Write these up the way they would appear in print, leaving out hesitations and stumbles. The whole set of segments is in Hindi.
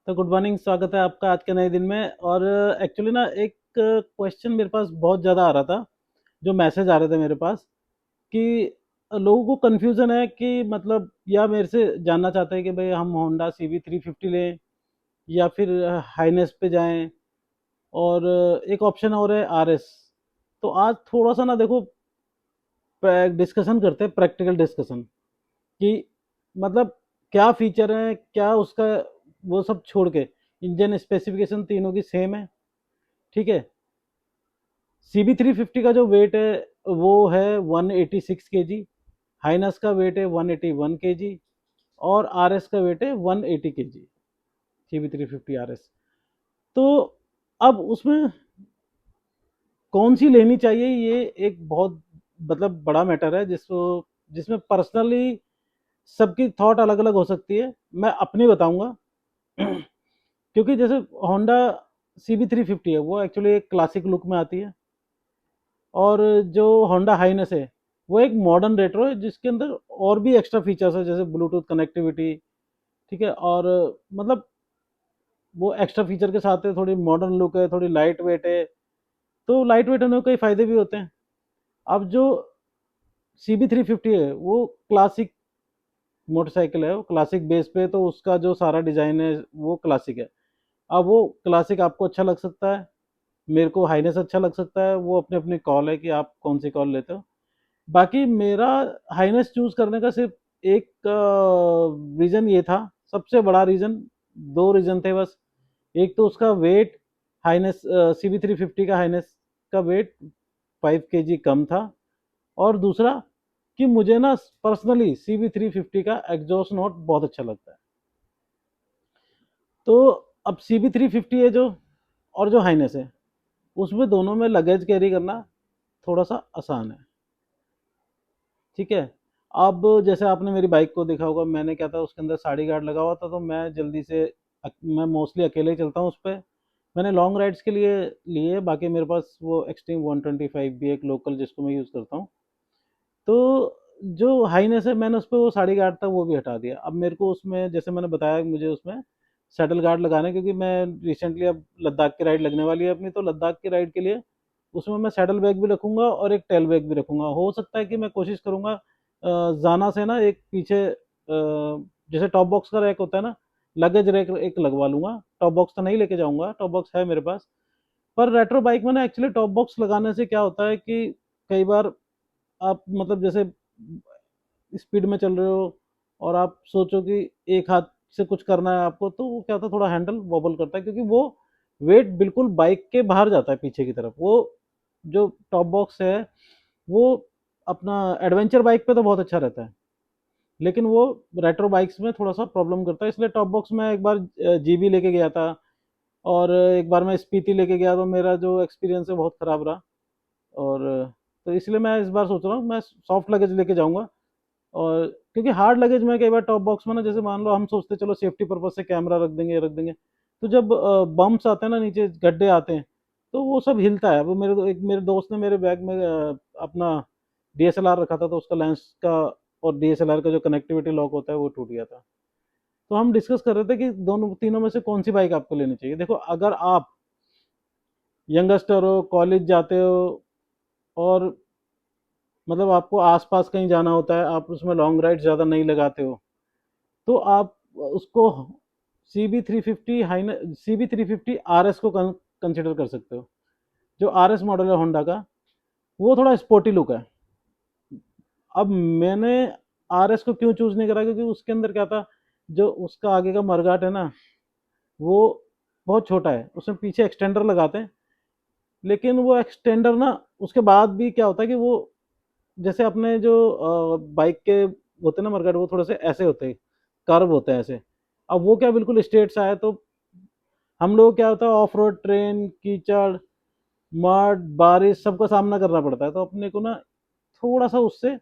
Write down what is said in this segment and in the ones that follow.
तो गुड मॉर्निंग, स्वागत है आपका आज के नए दिन में। और एक्चुअली ना एक क्वेश्चन मेरे पास बहुत ज़्यादा आ रहा था, जो मैसेज आ रहे थे मेरे पास कि लोगों को कन्फ्यूज़न है कि मतलब या मेरे से जानना चाहते हैं कि भाई हम होंडा CB 350 लें या फिर हाइनेस पे जाएं। और एक ऑप्शन और है RS। तो आज थोड़ा सा ना देखो, डिस्कशन करते हैं, प्रैक्टिकल डिस्कशन कि मतलब क्या फीचर है, क्या उसका, वो सब छोड़ के इंजन स्पेसिफिकेशन तीनों की सेम है। ठीक है। CB 350 का जो वेट है वो है 186 kg, हाइनस का वेट है 181 kg, और RS का वेट है 180 kg। CB 350 RS। तो अब उसमें कौन सी लेनी चाहिए, ये एक बहुत मतलब बड़ा मैटर है जिसको जिसमें पर्सनली सबकी थॉट अलग अलग हो सकती है। मैं अपनी बताऊंगा। क्योंकि जैसे होंडा CB 350 है वो एक्चुअली एक क्लासिक लुक में आती है, और जो होंडा हाइनस है वो एक मॉडर्न रेट्रो है जिसके अंदर और भी एक्स्ट्रा फीचर्स है, जैसे ब्लूटूथ कनेक्टिविटी। ठीक है। और मतलब वो एक्स्ट्रा फीचर के साथ है, थोड़ी मॉडर्न लुक है, थोड़ी लाइट वेट है। तो लाइट वेट होने के कई फायदे भी होते हैं। अब जो CB 350 है वो क्लासिक मोटरसाइकिल है, वो क्लासिक बेस पे, तो उसका जो सारा डिजाइन है वो क्लासिक है। अब वो क्लासिक आपको अच्छा लग सकता है, मेरे को हाइनेस अच्छा लग सकता है, वो अपने अपनी कॉल है कि आप कौन सी कॉल लेते हो। बाकी मेरा हाइनेस चूज करने का सिर्फ एक रीजन ये था, सबसे बड़ा रीजन, दो रीजन थे बस। एक तो उसका वेट, हाइनेस CB 350 का हाइनेस का वेट 5 kg कम था। और दूसरा कि मुझे ना पर्सनली CB 350 का एग्जॉस्ट नोट बहुत अच्छा लगता है। तो अब CB 350 है जो, और जो हाइनेस है, उसमें दोनों में लगेज कैरी करना थोड़ा सा आसान है। ठीक है। अब जैसे आपने मेरी बाइक को देखा होगा, मैंने क्या था उसके अंदर साड़ी गार्ड लगा हुआ था, तो मैं जल्दी से मैं मोस्टली अकेले ही चलता हूँ उस पर। मैंने लॉन्ग राइड्स के लिए लिए, बाकी मेरे पास वो एक्सट्रीम 125 भी एक लोकल जिसको मैं यूज़ करता हूँ। तो जो हाईनेस है, मैंने उस पर वो साड़ी गार्ड था वो भी हटा दिया। अब मेरे को उसमें, जैसे मैंने बताया, मुझे उसमें सेटल गार्ड लगाना है, क्योंकि मैं रिसेंटली अब लद्दाख की राइड लगने वाली है अपनी, तो लद्दाख की राइड के लिए उसमें मैं सैडल बैग भी रखूंगा और एक टेल बैग भी रखूंगा। हो सकता है कि मैं कोशिश करूंगा जाना से ना एक पीछे जैसे टॉप बॉक्स का रैक होता है ना, लगेज रैक एक लगवा लूंगा। टॉप बॉक्स तो नहीं लेके जाऊंगा, टॉप बॉक्स है मेरे पास। पर रेट्रो बाइक में ना एक्चुअली टॉप बॉक्स लगाने से क्या होता है कि कई बार आप मतलब जैसे स्पीड में चल रहे हो और आप सोचो कि एक हाथ से कुछ करना है आपको, तो वो क्या होता है, थोड़ा हैंडल वॉबल करता है, क्योंकि वो वेट बिल्कुल बाइक के बाहर जाता है पीछे की तरफ। वो जो टॉप बॉक्स है वो अपना एडवेंचर बाइक पे तो बहुत अच्छा रहता है, लेकिन वो रेट्रो बाइक्स में थोड़ा सा प्रॉब्लम करता है। इसलिए टॉप बॉक्स में एक बार जीबी लेके गया था, और एक बार मैं स्पीति लेके गया, तो मेरा जो एक्सपीरियंस है बहुत ख़राब रहा। और तो इसलिए मैं इस बार सोच रहा हूँ मैं सॉफ्ट लगेज लेके जाऊंगा। और क्योंकि हार्ड लगेज में कई बार टॉप बॉक्स में ना, जैसे मान लो हम सोचते चलो सेफ्टी पर्पज से कैमरा रख देंगे, तो जब बम्प्स आते हैं ना, नीचे गड्ढे आते हैं, तो वो सब हिलता है। वो एक मेरे दोस्त ने मेरे बैग में अपना DSLR रखा था, तो उसका लेंस का और DSLR का जो कनेक्टिविटी लॉक होता है वो टूट गया था। तो हम डिस्कस कर रहे थे कि दोनों तीनों में से कौन सी बाइक आपको लेनी चाहिए। देखो, अगर आप यंगस्टर हो, कॉलेज जाते हो, और मतलब आपको आसपास कहीं जाना होता है, आप उसमें लॉन्ग राइड ज़्यादा नहीं लगाते हो, तो आप उसको CB 350 हाई, CB 350 RS को कंसिडर कर सकते हो। जो RS मॉडल है होंडा का, वो थोड़ा स्पोर्टी लुक है। अब मैंने RS को क्यों चूज नहीं करा, क्योंकि उसके अंदर क्या था, जो उसका आगे का मरगाट है ना, वो बहुत छोटा है, उसमें पीछे एक्सटेंडर लगाते हैं। लेकिन वो एक्सटेंडर ना, उसके बाद भी क्या होता है कि वो, जैसे अपने जो बाइक के होते हैं ना मरगाट, वो थोड़े से ऐसे होते हैं, कर्व होते हैं ऐसे। अब वो क्या बिल्कुल स्ट्रेट सा है, तो हम लोग क्या होता है, ऑफ रोड, ट्रेन, कीचड़, मड, बारिश, सबका सामना करना पड़ता है, तो अपने को ना थोड़ा सा उससे,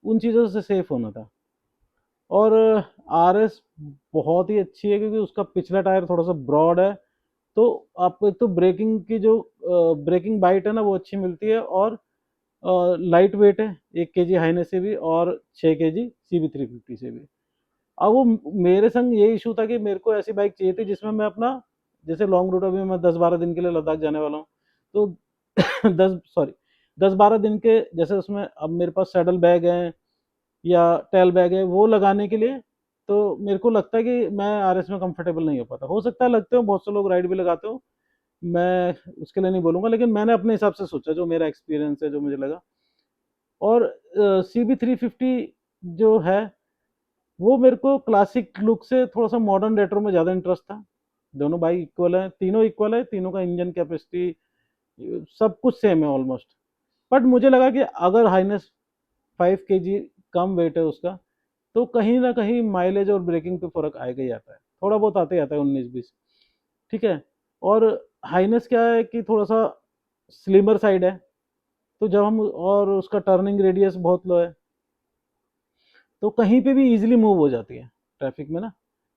उन चीज़ों से सेफ होना था। और RS बहुत ही अच्छी है, क्योंकि उसका पिछला टायर थोड़ा सा ब्रॉड है, तो आपको एक तो ब्रेकिंग की जो ब्रेकिंग बाइट है ना वो अच्छी मिलती है, और लाइट वेट है, 1 kg हाइनेस से भी और 6 kg CB 350 से भी। अब वो मेरे संग ये इशू था कि मेरे को ऐसी बाइक चाहिए थी जिसमें मैं अपना, जैसे लॉन्ग रूट, अभी मैं 10-12 दिन के लिए लद्दाख जाने वाला हूँ, तो 10-12 दिन के जैसे उसमें अब मेरे पास सैडल बैग है या टेल बैग है वो लगाने के लिए, तो मेरे को लगता है कि मैं आरएस में कंफर्टेबल नहीं हो पाता। हो सकता है लगते हो, बहुत से लोग राइड भी लगाते हो, मैं उसके लिए नहीं बोलूंगा, लेकिन मैंने अपने हिसाब से सोचा, जो मेरा एक्सपीरियंस है, जो मुझे लगा। और CB 350 जो है, वो मेरे को क्लासिक लुक से थोड़ा सा मॉडर्न रेट्रो में ज़्यादा इंटरेस्ट था। दोनों बाइक इक्वल है, तीनों इक्वल है, तीनों का इंजन कैपेसिटी सब कुछ सेम है ऑलमोस्ट। बट मुझे लगा कि अगर हाइनेस 5 kg कम वेट है उसका, तो कहीं ना कहीं माइलेज और ब्रेकिंग पे फर्क आएगा ही आता है, थोड़ा बहुत आते ही आता है, 19-20। ठीक है। और हाइनेस क्या है कि थोड़ा सा स्लिमर साइड है, तो जब हम, और उसका टर्निंग रेडियस बहुत लो है, तो कहीं पे भी इजीली मूव हो जाती है ट्रैफिक में ना।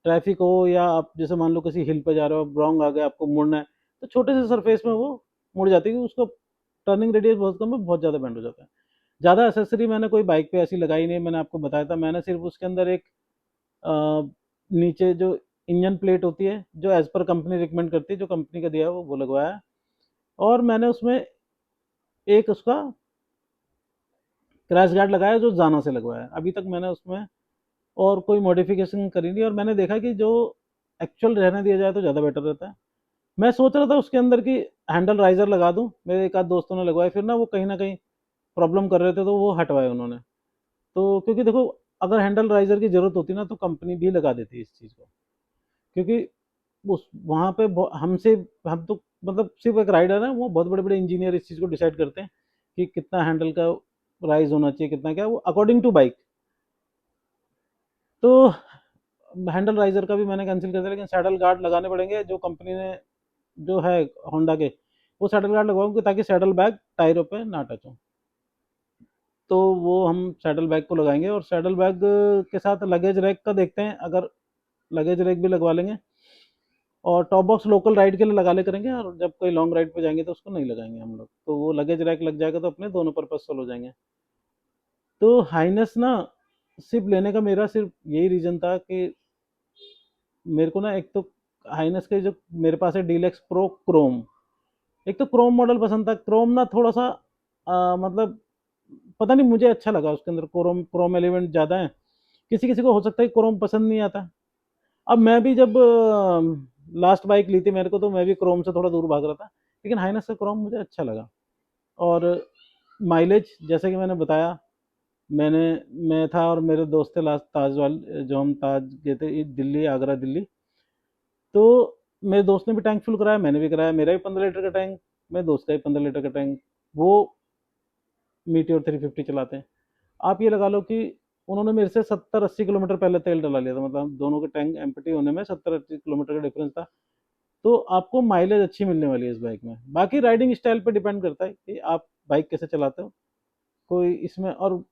ट्रैफिक हो या आप जैसे मान लो किसी हिल पे जा रहे हो, रॉन्ग आ गया, आपको मुड़ना है, तो छोटे से सरफेस में वो मुड़ जाती है, कि उसका टर्निंग रेडियस बहुत कम है, बहुत ज़्यादा बेंड हो जाता है। ज़्यादा एसेसरी मैंने कोई बाइक पे ऐसी लगाई नहीं, मैंने आपको बताया था, मैंने सिर्फ उसके अंदर एक नीचे जो इंजन प्लेट होती है, जो एज पर कंपनी रिकमेंड करती है, जो कंपनी का दिया है वो लगवाया है। और मैंने उसमें एक उसका क्रैश गार्ड लगाया, जो जाना से लगवाया है। अभी तक मैंने उसमें और कोई मॉडिफिकेशन करी नहीं, और मैंने देखा कि जो एक्चुअल रहने दिया जाए तो ज़्यादा बेटर रहता है। मैं सोच रहा था उसके अंदर की हैंडल राइजर लगा दूं, मेरे एक आध दोस्तों ने लगवाए, फिर ना कहीं प्रॉब्लम कर रहे थे, तो वो हटवाए उन्होंने। तो क्योंकि देखो, अगर हैंडल राइजर की जरूरत होती ना, तो कंपनी भी लगा देती है इस चीज़ को, क्योंकि उस वहाँ पे हमसे, हम तो मतलब सिर्फ एक राइडर है, वो बहुत बड़े बड़े इंजीनियर इस चीज़ को डिसाइड करते हैं कि कितना हैंडल का राइज होना चाहिए, कितना क्या, वो अकॉर्डिंग टू बाइक। तो हैंडल राइजर का भी मैंने कैंसिल कर दिया, लेकिन सैडल गार्ड लगाने पड़ेंगे, जो कंपनी ने जो है होंडा के, वो सैडल गार्ड लगवाऊंगे, ताकि सैडल बैग टायरों पे ना टच हो। तो वो हम सैडल बैग को लगाएंगे, और सैडल बैग के साथ लगेज रैक का देखते हैं, अगर लगेज रैक भी लगवा लेंगे। और टॉप बॉक्स लोकल राइड के लिए लगा ले करेंगे, और जब कोई लॉन्ग राइड पे जाएंगे तो उसको नहीं लगाएंगे हम लोग, तो वो लगेज रैक लग जाएगा, तो अपने दोनों पर्पज सोल्व हो जाएंगे। तो हाइनेस ना सिर्फ लेने का मेरा सिर्फ यही रीजन था कि मेरे को ना, एक तो हाइनेस के जो मेरे पास है डीलक्स प्रो क्रोम, एक तो क्रोम मॉडल पसंद था। क्रोम ना थोड़ा सा मतलब पता नहीं, मुझे अच्छा लगा उसके अंदर क्रोम, क्रोम एलिमेंट ज़्यादा है। किसी किसी को हो सकता है क्रोम पसंद नहीं आता। अब मैं भी जब लास्ट बाइक ली थी मेरे को, तो मैं भी क्रोम से थोड़ा दूर भाग रहा था, लेकिन हाइनस का क्रोम मुझे अच्छा लगा। और माइलेज, जैसे कि मैंने बताया, मैंने मैं था और मेरे दोस्त थे लास्ट ताज वाले, जो हम ताज गए थे दिल्ली, आगरा दिल्ली। तो मेरे दोस्त ने भी टैंक फुल कराया, मैंने भी कराया, मेरा भी 15 लीटर का टैंक, मेरे दोस्त का भी 15 लीटर का टैंक। वो मीटियोर 350 चलाते हैं। आप ये लगा लो कि उन्होंने मेरे से 70-80 किलोमीटर पहले तेल डला लिया था, मतलब दोनों के टैंक एम्प्टी होने में 70-80 किलोमीटर का डिफरेंस था। तो आपको माइलेज अच्छी मिलने वाली है इस बाइक में। बाकी राइडिंग स्टाइल पे डिपेंड करता है कि आप बाइक कैसे चलाते हो, कोई इसमें। और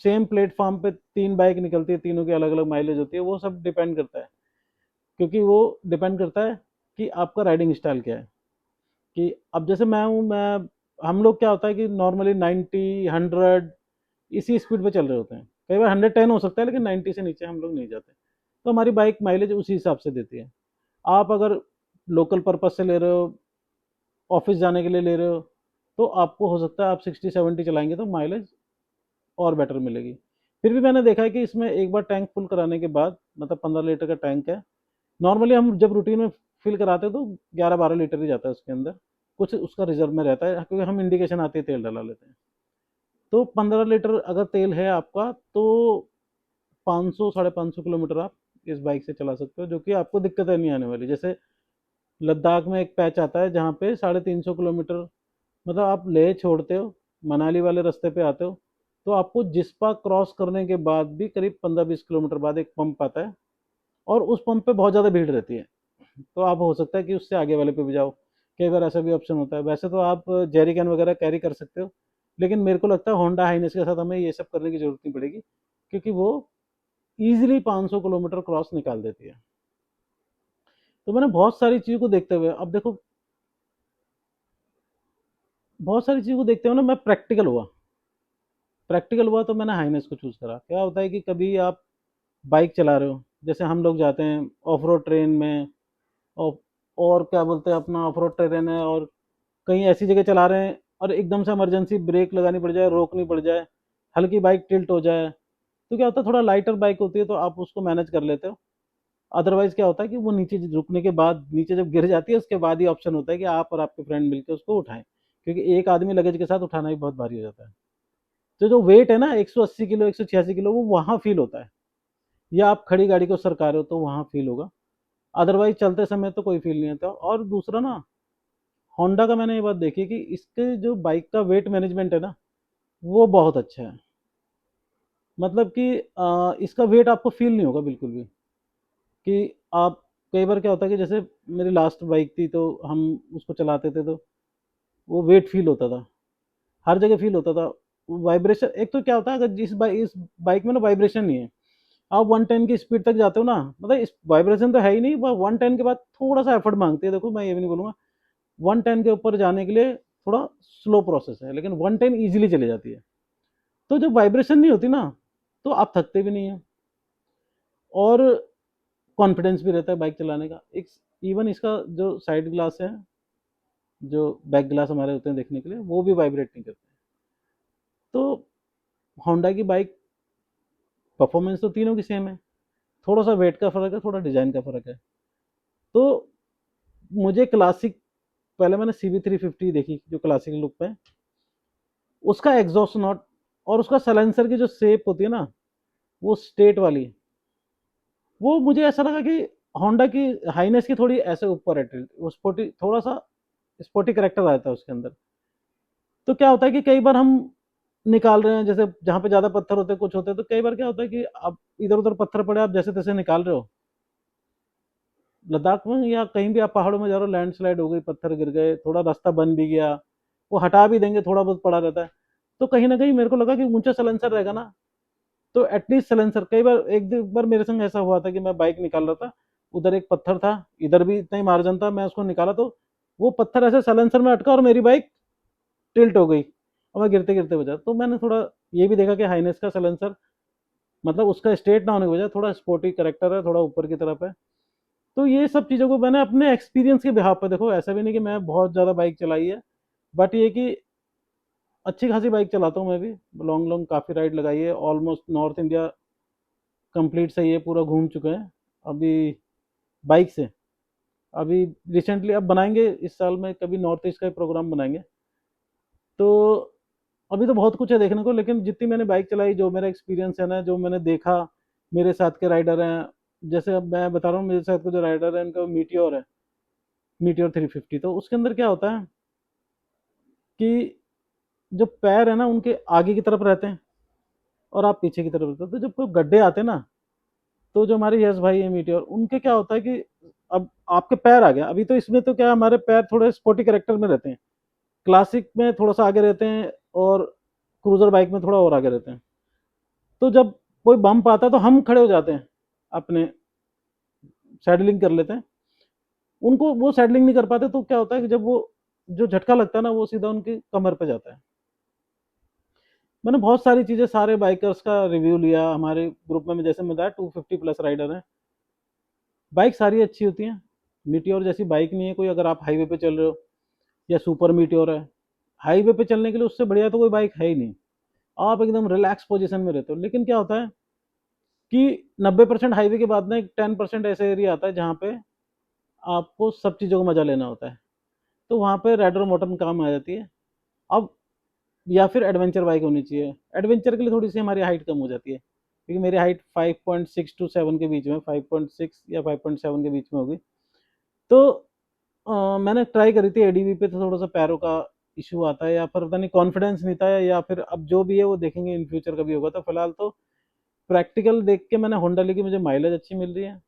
सेम प्लेटफॉर्म पे 3 बाइक निकलती है, तीनों की अलग अलग माइलेज होती है, वो सब डिपेंड करता है, क्योंकि वो डिपेंड करता है कि आपका राइडिंग स्टाइल क्या है। कि अब जैसे मैं हूँ, मैं हम लोग क्या होता है कि नॉर्मली 90-100 इसी स्पीड पे चल रहे होते हैं, कई बार 110 हो सकता है, लेकिन 90 से नीचे हम लोग नहीं जाते। तो हमारी बाइक माइलेज उसी हिसाब से देती है। आप अगर लोकल पर्पज से ले रहे हो, ऑफिस जाने के लिए ले रहे हो, तो आपको हो सकता है आप 60-70 चलाएंगे तो माइलेज और बेटर मिलेगी। फिर भी मैंने देखा है कि इसमें एक बार टैंक फुल कराने के बाद, मतलब 15 लीटर का टैंक है, नॉर्मली हम जब रूटीन में फिल कराते हैं तो 11-12 लीटर ही जाता है उसके अंदर, कुछ उसका रिजर्व में रहता है, क्योंकि हम इंडिकेशन आते ही तेल डला लेते हैं। तो 15 लीटर अगर तेल है आपका, तो 500-550 किलोमीटर आप इस बाइक से चला सकते हो, जो कि आपको दिक्कतें नहीं आने वाली। जैसे लद्दाख में एक पैच आता है जहाँ पे 350 किलोमीटर, मतलब आप लेह छोड़ते हो, मनाली वाले रास्ते पे आते हो, तो आपको जिस्पा क्रॉस करने के बाद भी करीब 15-20 किलोमीटर बाद एक पंप आता है, और उस पंप पे बहुत ज़्यादा भीड़ रहती है। तो आप हो सकता है कि उससे आगे वाले पे भी जाओ, कई बार ऐसा भी ऑप्शन होता है। वैसे तो आप जेरी कैन वगैरह कैरी कर सकते हो, लेकिन मेरे को लगता है होंडा हाइनेस के साथ हमें ये सब करने की जरूरत नहीं पड़ेगी, क्योंकि वो ईजिली 500 किलोमीटर क्रॉस निकाल देती है। तो मैंने बहुत सारी चीज़ों को देखते हुए, अब देखो, बहुत सारी चीज़ों को देखते हुए ना, मैं प्रैक्टिकल हुआ तो मैंने हाइनेस को चूज़ करा। क्या होता है कि कभी आप बाइक चला रहे हो, जैसे हम लोग जाते हैं ऑफ रोड ट्रेन में, और, और क्या बोलते हैं अपना ऑफ रोड ट्रेन है, और कहीं ऐसी जगह चला रहे हैं और एकदम से इमरजेंसी ब्रेक लगानी पड़ जाए, रोकनी पड़ जाए, हल्की बाइक टिल्ट हो जाए, तो क्या होता है थोड़ा लाइटर बाइक होती है तो आप उसको मैनेज कर लेते हो। अदरवाइज क्या होता है कि वो नीचे रुकने के बाद, नीचे जब गिर जाती है उसके बाद ही ऑप्शन होता है कि आप और आपके फ्रेंड मिलकर उसको उठाएं, क्योंकि एक आदमी लगेज के साथ उठाना भी बहुत भारी हो जाता है। तो जो वेट है ना 180 किलो 186 किलो, वो वहाँ फील होता है, या आप खड़ी गाड़ी को सरका रहे हो तो वहाँ फील होगा, अदरवाइज चलते समय तो कोई फील नहीं आता। और दूसरा ना, होंडा का मैंने ये बात देखी कि इसके जो बाइक का वेट मैनेजमेंट है ना, वो बहुत अच्छा है। मतलब कि इसका वेट आपको फील नहीं होगा बिल्कुल भी, कि आप, कई बार क्या होता है कि जैसे मेरी लास्ट बाइक थी तो हम उसको चलाते थे तो वो वेट फील होता था, हर जगह फील होता था। वाइब्रेशन, एक तो क्या होता है, अगर इस बाइक में ना वाइब्रेशन नहीं है, आप 110 की स्पीड तक जाते हो ना, मतलब इस वाइब्रेशन तो है ही नहीं, 110 के बाद थोड़ा सा एफर्ट मांगती है, देखो मैं ये भी नहीं बोलूंगा, 110 के ऊपर जाने के लिए थोड़ा स्लो प्रोसेस है, लेकिन 110 इजीली चली जाती है। तो जब वाइब्रेशन नहीं होती ना, तो आप थकते भी नहीं है, और कॉन्फिडेंस भी रहता है बाइक चलाने का। एक इवन इसका जो साइड ग्लास है, जो बैक ग्लास हमारे होते हैं देखने के लिए, वो भी वाइब्रेट नहीं करते। तो होंडा की बाइक परफॉर्मेंस तो तीनों की सेम है, थोड़ा सा वेट का फर्क है, थोड़ा डिजाइन का फर्क है। तो मुझे क्लासिक, पहले मैंने CB 350 देखी जो क्लासिक लुक पे है, उसका एग्जॉस्ट नॉट और उसका सलेंसर की जो शेप होती है ना, वो स्ट्रेट वाली, वो मुझे ऐसा लगा कि होंडा की हाईनेस की थोड़ी ऐसे ऊपर है, वो स्पोर्टी, थोड़ा सा स्पोर्टी करेक्टर आता है उसके अंदर। तो क्या होता है कि कई बार हम निकाल रहे हैं, जैसे जहाँ पे ज्यादा पत्थर होते हैं कुछ होते हैं, तो कई बार क्या होता है कि आप इधर उधर पत्थर पड़े, आप जैसे तैसे निकाल रहे हो, लद्दाख में या कहीं भी आप पहाड़ों में जा रहे हो, लैंडस्लाइड हो गई, पत्थर गिर गए, थोड़ा रास्ता बन भी गया, वो हटा भी देंगे, थोड़ा बहुत पड़ा रहता है, तो कहीं ना कहीं मेरे को लगा कि ऊंचा सलेंसर रहेगा ना, तो एटलीस्ट सलेंसर, कई बार एक बार मेरे संग ऐसा हुआ था कि मैं बाइक निकाल रहा था, उधर एक पत्थर था, इधर भी इतना ही मार्जिन था, मैं उसको निकाला तो वो पत्थर ऐसे सलेंसर में अटका और मेरी बाइक टिल्ट हो गई, और मैं गिरते गिरते बचा। तो मैंने थोड़ा ये भी देखा कि हाइनेस का सलेंसर, मतलब उसका स्ट्रेट ना होने की वजह थोड़ा स्पोर्टी करेक्टर है, थोड़ा ऊपर की तरफ है। तो ये सब चीज़ों को मैंने अपने एक्सपीरियंस के बिहाफ पे, देखो ऐसा भी नहीं कि मैं बहुत ज़्यादा बाइक चलाई है, बट ये कि अच्छी खासी बाइक चलाता हूँ मैं भी, लॉन्ग लॉन्ग काफ़ी राइड लगाई है, ऑलमोस्ट नॉर्थ इंडिया कंप्लीट सही है, पूरा घूम चुके हैं अभी बाइक से। अभी रिसेंटली अब बनाएंगे इस साल में कभी नॉर्थ ईस्ट का ही प्रोग्राम बनाएंगे। तो अभी तो बहुत कुछ है देखने को, लेकिन जितनी मैंने बाइक चलाई, जो मेरा एक्सपीरियंस है ना, जो मैंने देखा, मेरे साथ के राइडर हैं, जैसे अब मैं बता रहा हूँ, मेरे साथ के जो राइडर है उनका मीटियोर है, मीटियोर 350। तो उसके अंदर क्या होता है कि जो पैर है ना उनके आगे की तरफ रहते हैं और आप पीछे की तरफ रहते हो, तो जब कोई गड्ढे आते हैं ना, तो जो हमारे यश भाई है मीटियोर, उनके क्या होता है कि अब आपके पैर आ गया, अभी तो इसमें तो क्या हमारे पैर थोड़े स्पोर्टी करेक्टर में रहते हैं, क्लासिक में थोड़ा सा आगे रहते हैं, और क्रूजर बाइक में थोड़ा और आगे रहते हैं। तो जब कोई बम्प आता है तो हम खड़े हो जाते हैं, अपने सैडलिंग कर लेते हैं, उनको वो सैडलिंग नहीं कर पाते, तो क्या होता है कि जब वो जो झटका लगता है ना, वो सीधा उनकी कमर पे जाता है। मैंने बहुत सारी चीज़ें, सारे बाइकर्स का रिव्यू लिया हमारे ग्रुप में, जैसे मैं बताया 250 प्लस राइडर हैं, बाइक सारी अच्छी होती हैं। मीटियोर जैसी बाइक नहीं है कोई, अगर आप हाईवे पे चल रहे हो, या सुपर मीटियोर है, हाईवे पे चलने के लिए उससे बढ़िया तो कोई बाइक है ही नहीं, आप एकदम रिलैक्स पोजीशन में रहते हो। लेकिन क्या होता है कि 90% हाईवे के बाद ना एक 10% ऐसे एरिया आता है जहाँ पे आपको सब चीज़ों का मजा लेना होता है, तो वहाँ पे रेडर मोटर काम आ जाती है। अब या फिर एडवेंचर बाइक होनी चाहिए, एडवेंचर के लिए थोड़ी सी हमारी हाइट कम हो जाती है, क्योंकि मेरी हाइट 5.6 to 7 के बीच में, 5.6 या 5.7 के बीच में होगी। तो मैंने ट्राई करी थी एडीवी पे, तो थोड़ा सा पैरों का इशू आता है, या फिर पता नहीं कॉन्फिडेंस नहीं था, या फिर अब जो भी है वो देखेंगे इन फ्यूचर कभी होगा। तो फिलहाल तो प्रैक्टिकल देख के मैंने होंडा ली कि मुझे माइलेज अच्छी मिल रही है,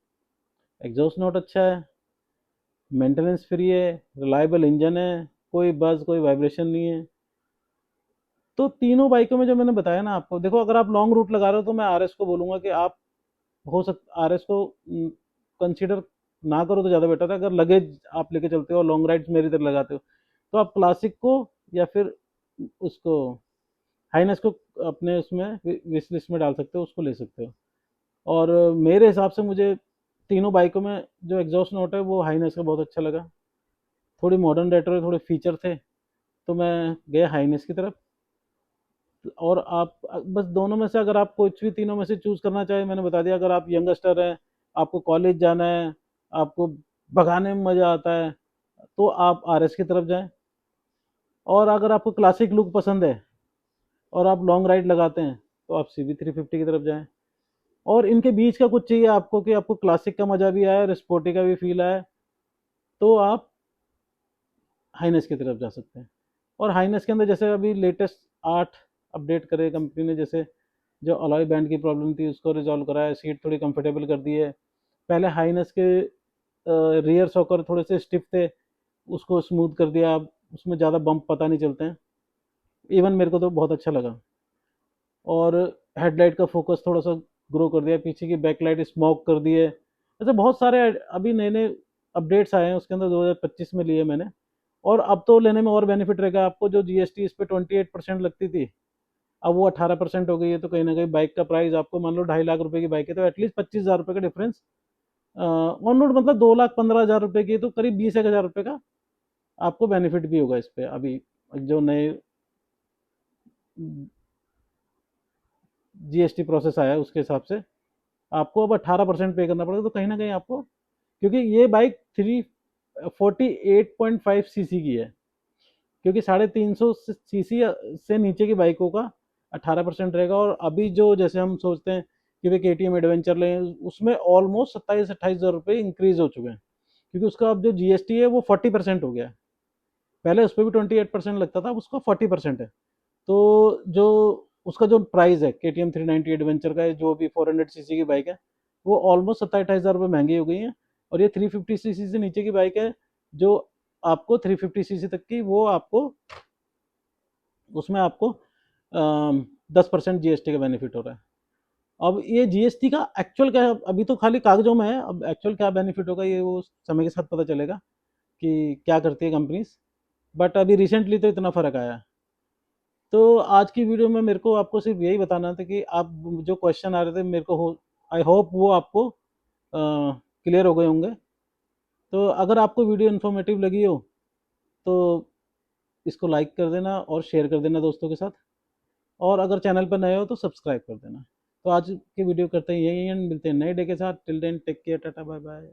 एग्जॉस्ट नोट अच्छा है, मेंटेनेंस फ्री है, रिलायबल इंजन है, कोई बज कोई वाइब्रेशन नहीं है। तो तीनों बाइकों में जो मैंने बताया ना आपको, देखो अगर आप लॉन्ग रूट लगा रहे हो तो मैं आरएस को बोलूंगा कि आप, हो सकता आरएस को कंसीडर ना करो तो ज़्यादा बेटर है। अगर लगेज आप लेके चलते हो, लॉन्ग राइड्स मेरी तरह लगाते हो, तो आप क्लासिक को या फिर उसको हाइनेस को अपने उसमें विश लिस्ट में डाल सकते हो, उसको ले सकते हो। और मेरे हिसाब से मुझे तीनों बाइकों में जो एग्जॉस्ट नोट है वो हाइनेस का बहुत अच्छा लगा। थोड़ी मॉडर्न रेट्रो थोड़े फीचर थे, तो मैं गया हाइनेस की तरफ। और आप बस दोनों में से अगर आप कुछ भी तीनों में से चूज करना चाहे, मैंने बता दिया, अगर आप यंगस्टर हैं, आपको कॉलेज जाना है, आपको भगाने में मज़ा आता है, तो आप आरएस की तरफ जाएं। और अगर आपको क्लासिक लुक पसंद है और आप लॉन्ग राइड लगाते हैं, तो आप CB 350 की तरफ जाएं। और इनके बीच का कुछ चाहिए आपको कि आपको क्लासिक का मज़ा भी आए और स्पोर्टी का भी फील आए, तो आप हाइनेस की तरफ जा सकते हैं। और हाइनेस के अंदर जैसे अभी लेटेस्ट 8 अपडेट करे कंपनी ने, जैसे जो अलॉय बैंड की प्रॉब्लम थी उसको रिजॉल्व करा है, सीट थोड़ी कंफर्टेबल कर दी है। पहले हाइनेस के रियर सॉकर थोड़े से स्टिफ थे, उसको स्मूथ कर दिया, अब उसमें ज़्यादा बम्प पता नहीं चलते हैं। इवन मेरे को तो बहुत अच्छा लगा। और हेडलाइट का फोकस थोड़ा सा ग्रो कर दिया, पीछे की बैकलाइट स्मोक कर दी है। ऐसे बहुत सारे अभी नए नए अपडेट्स आए हैं उसके अंदर, 2025 में लिए मैंने। और अब तो लेने में और बेनिफिट रहेगा आपको। जो जीएसटी इस पे 28% लगती थी, अब वो 18% हो गई है। तो कहीं ना कहीं बाइक का प्राइस आपको, मान लो 2.5 लाख रुपए की बाइक है तो एटलीस्ट 25,000 रुपये का डिफरेंस ऑन रोड, मतलब 2,15,000 रुपये की, तो करीब 20,000 रुपये का आपको बेनिफिट भी होगा इस पे। अभी जो नए जीएसटी प्रोसेस आया है उसके हिसाब से आपको अब 18% पे करना पड़ेगा। तो कहीं ना कहीं आपको, क्योंकि ये बाइक 348.5 सीसी की है, क्योंकि 350 सीसी से नीचे की बाइकों का 18% रहेगा। और अभी जो जैसे हम सोचते हैं कि भाई KTM एडवेंचर लें, उसमें ऑलमोस्ट 27-28 हज़ार रुपये इंक्रीज हो चुके हैं, क्योंकि उसका अब जो जीएसटी है वो 40% हो गया है। पहले उस पर भी 28% लगता था, अब उसका 40% है। तो जो उसका जो प्राइस है KTM 390 एडवेंचर का, जो भी 400 सीसी की बाइक है, वो ऑलमोस्ट 27-28 हज़ार रुपये महंगी हो गई है। और ये 350 सीसी से नीचे की बाइक है, जो आपको 350 सीसी तक की, वो आपको उसमें आपको 10% जीएसटी का बेनिफिट हो रहा है। अब ये जीएसटी का एक्चुअल क्या है, अभी तो खाली कागजों में है, अब एक्चुअल क्या बेनिफिट होगा ये वो समय के साथ पता चलेगा कि क्या करती है कंपनीज। बट अभी रिसेंटली तो इतना फ़र्क आया है। तो आज की वीडियो में मेरे को आपको सिर्फ यही बताना था कि आप जो क्वेश्चन आ रहे थे मेरे को, हो आई होप वो आपको क्लियर हो गए होंगे। तो अगर आपको वीडियो इन्फॉर्मेटिव लगी हो तो इसको लाइक कर देना और शेयर कर देना दोस्तों के साथ। और अगर चैनल पर नए हो तो सब्सक्राइब कर देना। तो आज की वीडियो करते हैं यही एंड, मिलते हैं नए डे के साथ। Till then take care, tata bye bye.